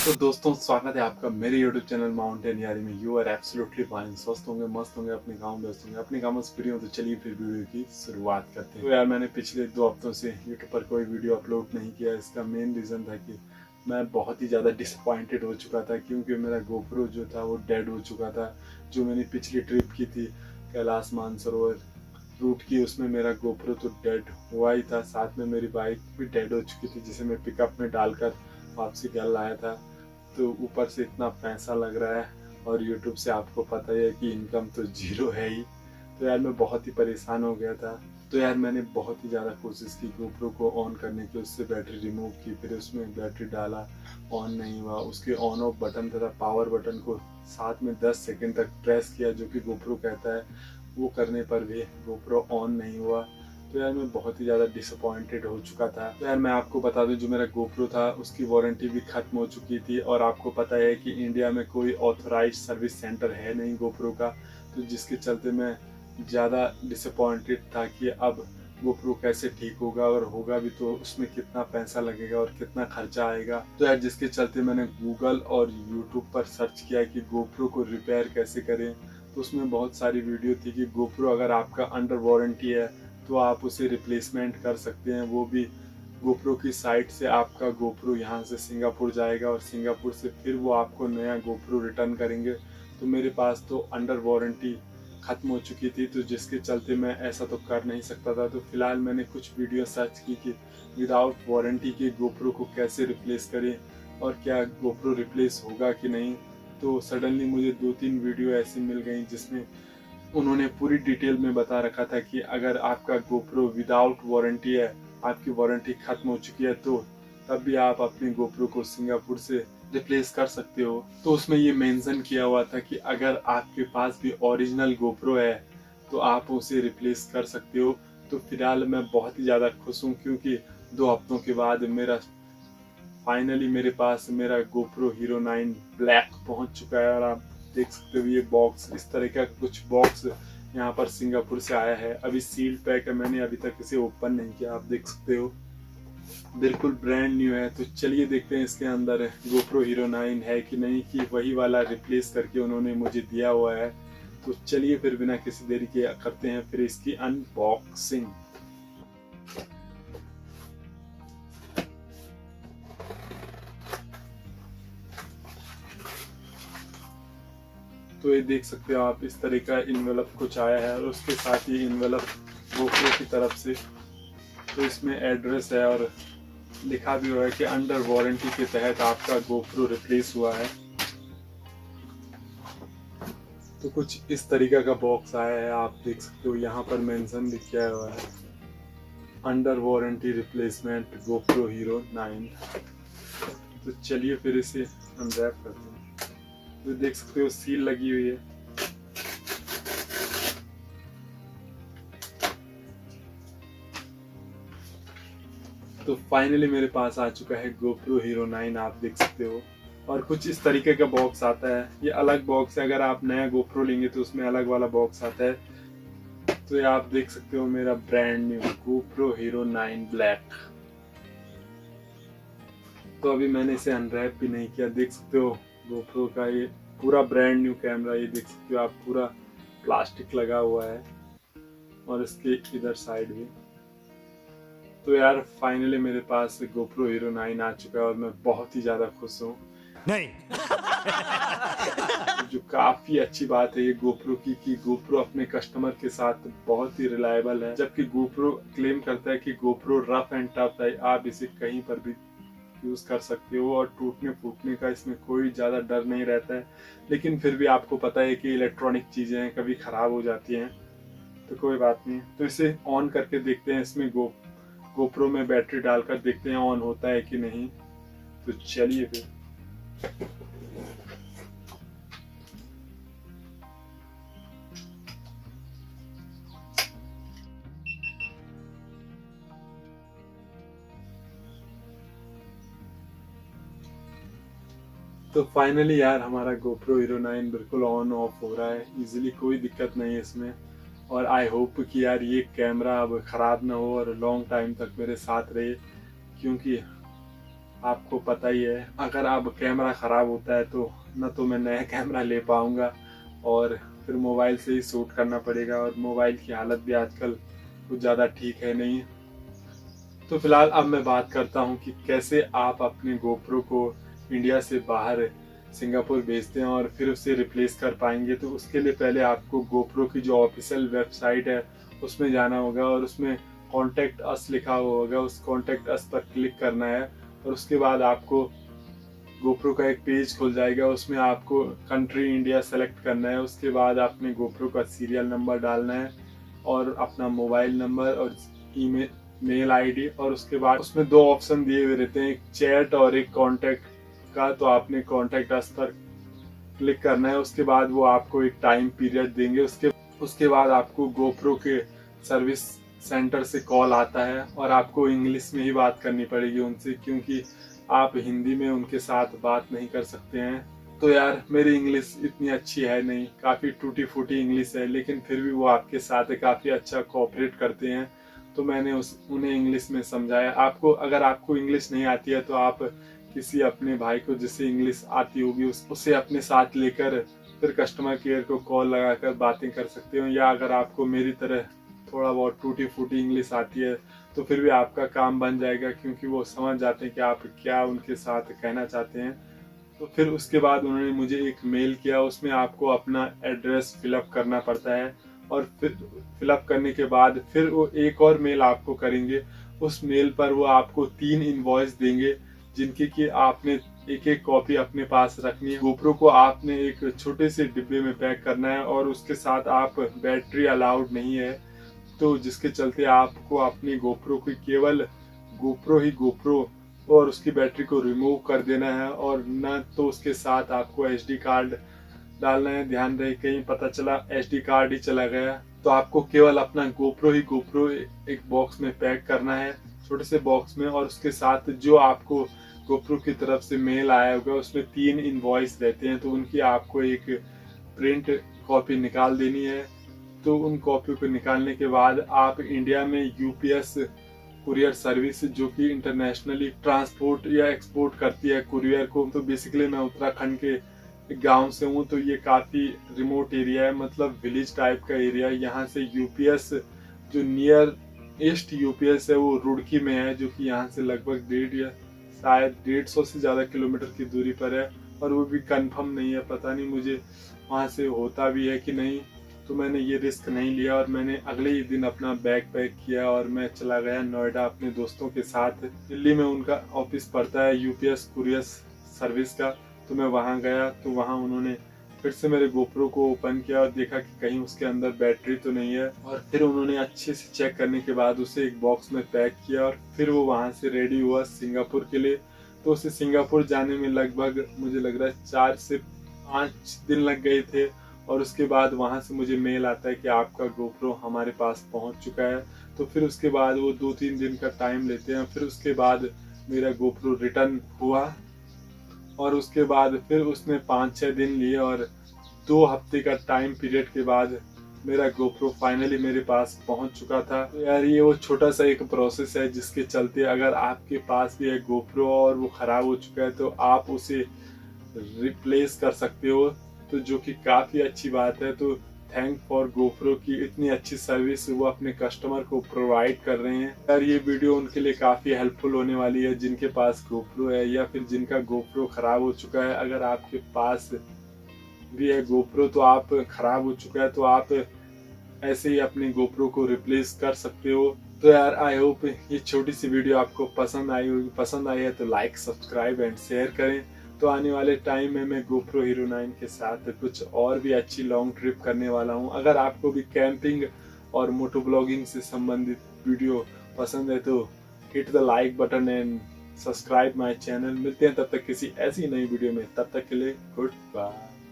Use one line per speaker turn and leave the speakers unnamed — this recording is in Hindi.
तो दोस्तों स्वागत है आपका मेरे YouTube चैनल माउंटेन यारी में। You are absolutely fine. स्वस्थ होंगे, मस्त होंगे, अपने गाँव में व्यस्त होंगे, अपने गाँव से फ्री हो। तो चलिए फिर वीडियो की शुरुआत करते हैं। तो यार मैंने पिछले 2 हफ्तों से YouTube पर कोई वीडियो अपलोड नहीं किया। इसका मेन रीज़न था कि मैं बहुत ही ज़्यादा डिसअपॉइंटेड हो चुका था, क्योंकि मेरा GoPro जो था वो डेड हो चुका था। जो मैंने पिछली ट्रिप की थी कैलाश मानसरोवर रूट की, उसमें मेरा GoPro तो डेड हुआ ही था, साथ में मेरी बाइक भी डेड हो चुकी थी जिसे मैं पिकअप में डालकर वापसी घर लाया था। तो ऊपर से इतना पैसा लग रहा है और YouTube से आपको पता ही है कि इनकम तो जीरो है ही। तो यार मैं बहुत ही परेशान हो गया था। तो यार मैंने बहुत ही ज़्यादा कोशिश की GoPro को ऑन करने की, उससे बैटरी रिमूव की, फिर उसमें बैटरी डाला, ऑन नहीं हुआ। उसके ऑन ऑफ बटन तथा पावर बटन को साथ में 10 सेकंड तक प्रेस किया, जो कि GoPro कहता है, वो करने पर भी GoPro ऑन नहीं हुआ। तो यार मैं बहुत ही ज़्यादा डिसअपॉइंटेड हो चुका था। तो यार मैं आपको बता दूं, जो मेरा GoPro था उसकी वारंटी भी ख़त्म हो चुकी थी, और आपको पता है कि इंडिया में कोई ऑथराइज सर्विस सेंटर है नहीं GoPro का। तो जिसके चलते मैं ज़्यादा डिसअपॉइंटेड था कि अब GoPro कैसे ठीक होगा, और होगा भी तो उसमें कितना पैसा लगेगा और कितना खर्चा आएगा। तो यार जिसके चलते मैंने गूगल और यूट्यूब पर सर्च किया कि GoPro को रिपेयर कैसे करें। तो उसमें बहुत सारी वीडियो थी कि GoPro अगर आपका अंडर वारंटी है तो आप उसे रिप्लेसमेंट कर सकते हैं। वो भी GoPro की साइट से आपका GoPro यहाँ से सिंगापुर जाएगा और सिंगापुर से फिर वो आपको नया GoPro रिटर्न करेंगे। तो मेरे पास तो अंडर वारंटी ख़त्म हो चुकी थी, तो जिसके चलते मैं ऐसा तो कर नहीं सकता था। तो फिलहाल मैंने कुछ वीडियो सर्च की कि विदाउट वारंटी के GoPro को कैसे रिप्लेस करें और क्या GoPro रिप्लेस होगा कि नहीं। तो सडनली मुझे 2-3 वीडियो ऐसी मिल गई जिसमें उन्होंने पूरी डिटेल में बता रखा था कि अगर आपका GoPro विदाउट वारंटी है, आपकी वारंटी खत्म हो चुकी है, तो तब भी आप अपने GoPro को सिंगापुर से रिप्लेस कर सकते हो। तो उसमें ये मेंशन किया हुआ था कि अगर आपके पास भी ओरिजिनल GoPro है तो आप उसे रिप्लेस कर सकते हो। तो फिलहाल मैं बहुत ही ज़्यादा खुश हूँ, क्योंकि 2 हफ्तों के बाद मेरा फाइनली मेरे पास मेरा GoPro Hero 9 ब्लैक पहुंच चुका है। और आप देख सकते हो ये बॉक्स, इस तरह का कुछ बॉक्स यहाँ पर सिंगापुर से आया है। अभी सील पैक है, मैंने अभी तक इसे ओपन नहीं किया। आप देख सकते हो बिल्कुल ब्रांड न्यू है। तो चलिए देखते हैं इसके अंदर GoPro Hero 9 है कि नहीं, कि वही वाला रिप्लेस करके उन्होंने मुझे दिया हुआ है। तो चलिए फिर बिना किसी देरी के करते हैं फिर इसकी अनबॉक्सिंग। तो ये देख सकते हो आप, इस तरह का इन्वेलप कुछ आया है, और उसके साथ ही इन्वेलप GoPro की तरफ से। तो इसमें एड्रेस है और लिखा भी हुआ है कि अंडर वारंटी के तहत आपका GoPro रिप्लेस हुआ है। तो कुछ इस तरीके का बॉक्स आया है, आप देख सकते हो यहाँ पर मेंशन भी किया हुआ है, under warranty replacement GoPro Hero 9। तो चलिए फिर इसे अनरैप करते हैं। तो देख सकते हो सील लगी हुई है। तो फाइनली मेरे पास आ चुका है GoPro Hero 9, आप देख सकते हो। और कुछ इस तरीके का बॉक्स आता है, ये अलग बॉक्स है। अगर आप नया GoPro लेंगे तो उसमें अलग वाला बॉक्स आता है। तो ये आप देख सकते हो मेरा brand new GoPro Hero 9 black. तो अभी मैंने इसे अनरैप भी नहीं किया। देख सकते हो GoPro का ये पूरा ब्रांड न्यू कैमरा, ये देख सकते हो आप, पूरा प्लास्टिक लगा हुआ है, और इसके इधर साइड भी। तो यार फाइनली मेरे पास GoPro Hero 9 आ चुका है और मैं बहुत ही ज़्यादा खुश हूँ।
नहीं
जो काफ़ी अच्छी बात है ये GoPro की, कि GoPro अपने कस्टमर के साथ बहुत ही रिलायबल है। जबकि GoPro क्लेम करता है कि GoPro रफ एंड टफ है, आप इसे कहीं पर भी यूज़ कर सकते हो और टूटने फूटने का इसमें कोई ज़्यादा डर नहीं रहता है। लेकिन फिर भी आपको पता है कि इलेक्ट्रॉनिक चीज़ें हैं, कभी ख़राब हो जाती हैं, तो कोई बात नहीं। तो इसे ऑन करके देखते हैं, इसमें GoPro में बैटरी डालकर देखते हैं ऑन होता है कि नहीं। तो चलिए फिर। तो फाइनली यार हमारा GoPro Hero 9 बिल्कुल ऑन ऑफ हो रहा है इजीली, कोई दिक्कत नहीं है इसमें। और आई होप कि यार ये कैमरा अब ख़राब ना हो और लॉन्ग टाइम तक मेरे साथ रहे, क्योंकि आपको पता ही है, अगर अब कैमरा ख़राब होता है तो न तो मैं नया कैमरा ले पाऊँगा और फिर मोबाइल से ही शूट करना पड़ेगा, और मोबाइल की हालत भी आजकल कुछ ज़्यादा ठीक है नहीं। तो फिलहाल अब मैं बात करता हूँ कि कैसे आप अपने गोप्रो को इंडिया से बाहर सिंगापुर भेजते हैं और फिर उसे रिप्लेस कर पाएंगे। तो उसके लिए पहले आपको गोप्रो की जो ऑफिशियल वेबसाइट है उसमें जाना होगा और उसमें कॉन्टेक्ट अस लिखा हुआ होगा, उस कॉन्टेक्ट अस पर क्लिक करना है और उसके बाद आपको गोप्रो का एक पेज खुल जाएगा। उसमें आपको कंट्री इंडिया सेलेक्ट करना है, उसके बाद आपने गोप्रो का सीरियल नंबर डालना है और अपना मोबाइल नंबर और ईमेल मेल आईडी, और उसके बाद उसमें दो ऑप्शन दिए हुए रहते हैं, एक चैट और एक कांटेक्ट का। तो आपने कांटेक्ट अस पर क्लिक करना है, उसके बाद वो आपको एक टाइम पीरियड देंगे। उसके बाद आपको गोप्रो के सर्विस सेंटर से कॉल आता है और आपको इंग्लिश में ही बात करनी पड़ेगी उनसे, क्योंकि आप हिंदी में उनके साथ बात नहीं कर सकते हैं। तो यार मेरी इंग्लिश इतनी अच्छी है नहीं, काफ़ी टूटी फूटी इंग्लिश है, लेकिन फिर भी वो आपके साथ काफ़ी अच्छा कोऑपरेट करते हैं। तो मैंने उन्हें इंग्लिश में समझाया। अगर आपको इंग्लिश नहीं आती है तो आप किसी अपने भाई को जिसे इंग्लिश आती होगी उसे अपने साथ लेकर फिर कस्टमर केयर को कॉल लगाकर बातें कर सकते हो, या अगर आपको मेरी तरह थोड़ा बहुत टूटी फूटी इंग्लिश आती है तो फिर भी आपका काम बन जाएगा, क्योंकि वो समझ जाते हैं कि आप क्या उनके साथ कहना चाहते हैं। तो फिर उसके बाद उन्होंने मुझे एक मेल किया, उसमें आपको अपना एड्रेस फिलअप करना पड़ता है और फिर फिलअप करने के बाद फिर वो एक और मेल आपको करेंगे। उस मेल पर वो आपको 3 इनवॉइस देंगे, जिनकी कि आपने एक एक कॉपी अपने पास रखनी है। गोप्रो को आपने एक छोटे से डिब्बे में पैक करना है और उसके साथ आप बैटरी अलाउड नहीं है, तो जिसके चलते आपको अपनी गोप्रो की केवल गोप्रो और उसकी बैटरी को रिमूव कर देना है, और न तो उसके साथ आपको एसडी कार्ड डालना है। ध्यान रहे कहीं पता चला एसडी कार्ड ही चला गया तो आपको केवल अपना गोप्रो एक बॉक्स में पैक करना है, छोटे से बॉक्स में, और उसके साथ जो आपको गोप्रो की तरफ से मेल आया होगा उसमें 3 इनवॉइस रहते हैं, तो उनकी आपको एक प्रिंट कॉपी निकाल देनी है। तो उन कॉपियों को निकालने के बाद आप इंडिया में यूपीएस कुरियर सर्विस, जो कि इंटरनेशनली ट्रांसपोर्ट या एक्सपोर्ट करती है कुरियर को, तो बेसिकली मैं उत्तराखंड के गांव से हूँ, तो ये काफ़ी रिमोट एरिया है, मतलब विलेज टाइप का एरिया है। यहाँ से यूपीएस जो नियर ईस्ट यूपीएस है वो रुड़की में है, जो कि यहाँ से लगभग 150 से ज़्यादा किलोमीटर की दूरी पर है, और वो भी कंफर्म नहीं है, पता नहीं मुझे वहाँ से होता भी है कि नहीं। तो मैंने ये रिस्क नहीं लिया और मैंने अगले ही दिन अपना बैग पैक किया और मैं चला गया नोएडा अपने दोस्तों के साथ। दिल्ली में उनका ऑफिस पड़ता है यूपीएस कुरियर सर्विस का, तो मैं वहाँ गया। तो वहाँ उन्होंने फिर से मेरे गोप्रो को ओपन किया और देखा कि कहीं उसके अंदर बैटरी तो नहीं है, और फिर उन्होंने अच्छे से चेक करने के बाद उसे एक बॉक्स में पैक किया और फिर वो वहाँ से रेडी हुआ सिंगापुर के लिए। तो उसे सिंगापुर जाने में लगभग मुझे लग रहा है 4 से 5 दिन लग गए थे, और उसके बाद वहाँ से मुझे मेल आता है कि आपका गोप्रो हमारे पास पहुँच चुका है। तो फिर उसके बाद वो 2-3 दिन का टाइम लेते हैं। फिर उसके बाद मेरा गोप्रो रिटर्न हुआ, और उसके बाद फिर उसने 5-6 दिन लिए, और 2 हफ्ते का टाइम पीरियड के बाद मेरा गोप्रो फाइनली मेरे पास पहुंच चुका था। तो यार ये वो छोटा सा एक प्रोसेस है जिसके चलते अगर आपके पास भी है गोप्रो और वो ख़राब हो चुका है तो आप उसे रिप्लेस कर सकते हो, तो जो कि काफ़ी अच्छी बात है। तो थैंक फॉर गोप्रो की इतनी अच्छी सर्विस वो अपने कस्टमर को प्रोवाइड कर रहे हैं। यार ये वीडियो उनके लिए काफ़ी हेल्पफुल होने वाली है जिनके पास गोप्रो है या फिर जिनका गोप्रो ख़राब हो चुका है। अगर आपके पास भी है गोप्रो तो आप ख़राब हो चुका है तो आप ऐसे ही अपने गोप्रो को रिप्लेस कर सकते हो। तो यार आई होप ये छोटी सी वीडियो आपको पसंद आई होगी। पसंद आई है तो लाइक, सब्सक्राइब एंड शेयर करें। तो आने वाले टाइम में मैं गोप्रो हीरो 9 के साथ कुछ और भी अच्छी लॉन्ग ट्रिप करने वाला हूँ। अगर आपको भी कैंपिंग और मोटो ब्लॉगिंग से संबंधित वीडियो पसंद है तो hit the like button and subscribe my channel. मिलते हैं तब तक किसी ऐसी नई वीडियो में, तब तक के लिए गुड बाय।